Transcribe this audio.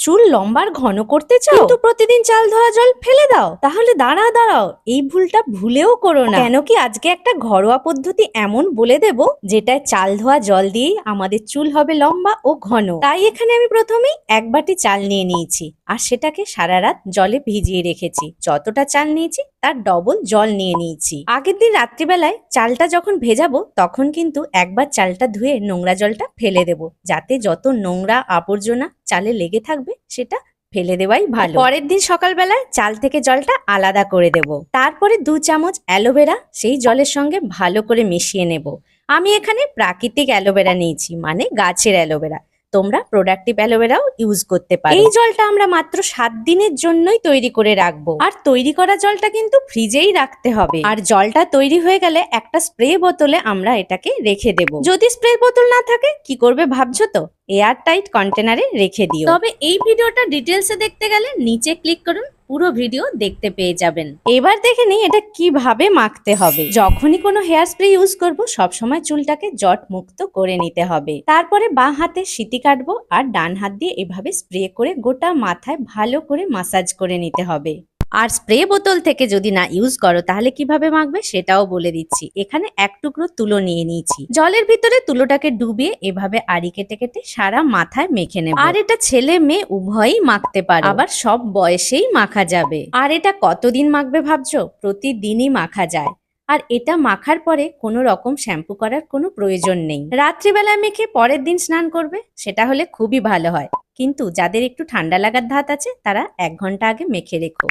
চুল লম্বার ঘন করতে চাও কিন্তু প্রতিদিন চাল ধোয়া জল ফেলে দাও, তাহলে দাঁড়াও, এই ভুলটা ভুলেও করো না। কেন কি আজকে একটা ঘরোয়া পদ্ধতি এমন বলে দেব যেটায় চাল ধোয়া জল দিয়েই আমাদের চুল হবে লম্বা ও ঘন। তাই এখানে আমি প্রথমেই 1 বাটি চাল নিয়ে নিয়েছি আর সেটাকে সারা রাত জলে ভিজিয়ে রেখেছি। যতটা চাল নিয়েছি তার ডবল জল নিয়ে নিয়েছি। আগের দিন রাত্রিবেলায় চালটা যখন ভেজাবো তখন কিন্তু একবার চালটা ধুয়ে নোংরা জলটা ফেলে দেব, যাতে যত নোংরা আবর্জনা চালে লেগে থাকবে সেটা ফেলে দেওয়াই ভালো। পরের দিন সকালবেলায় চাল থেকে জলটা আলাদা করে দেব। তারপরে 2 চামচ অ্যালোভেরা সেই জলের সঙ্গে ভালো করে মিশিয়ে নেব। আমি এখানে প্রাকৃতিক অ্যালোভেরা নিয়েছি, মানে গাছের অ্যালোভেরা। তোমরা প্রোডাক্টিভ অ্যালোভেরাও ইউজ করতে পারো। এই জলটা আমরা মাত্র 7 দিনের জন্যই তৈরি করে রাখবো। আর তৈরি করা জলটা কিন্তু ফ্রিজেই রাখতে হবে। আর জলটা তৈরি হয়ে গেলে একটা স্প্রে বোতলে আমরা এটাকে রেখে দেব। যদি স্প্রে বোতল না থাকে কি করবে ভাবছো তো? এয়ার টাইট কন্টেনারে রেখে দিও। তবে এই ভিডিওটা ডিটেলসে দেখতে গেলে নিচে ক্লিক করুন, পুরো ভিডিও দেখতে পেয়ে যাবেন। এবার দেখে নিই এটা কিভাবে মাখতে হবে। যখনই কোনো হেয়ার স্প্রে ইউজ করব সবসময় চুলটাকে জট মুক্ত করে নিতে হবে। তারপরে বাঁ হাতে সিটি কাটবো আর ডান হাত দিয়ে এভাবে স্প্রে করে গোটা মাথায় ভালো করে মাসাজ করে নিতে হবে। আর স্প্রে বোতল থেকে যদি না ইউজ করো তাহলে কিভাবে মাখবে সেটাও বলে দিচ্ছি। এখানে 1 টুকরো তুলো নিয়ে নিয়েছি, জলের ভিতরে তুলোটাকে ডুবিয়ে এভাবে আড়ি কেটে কেটে সারা মাথায় মেখে নেব। আর এটা ছেলে মেয়ে উভয়ই মাখতে পারে, আবার সব বয়সেই মাখা যাবে। আর এটা কতদিন মাখবে ভাবছো? প্রতিদিনই মাখা যায়। আর এটা মাখার পরে কোনো রকম শ্যাম্পু করার কোনো প্রয়োজন নেই। রাত্রিবেলা মেখে পরের দিন স্নান করবে, সেটা হলে খুবই ভালো হয়। কিন্তু যাদের একটু ঠান্ডা লাগার ধাত আছে তারা 1 ঘন্টা আগে মেখে রেখো।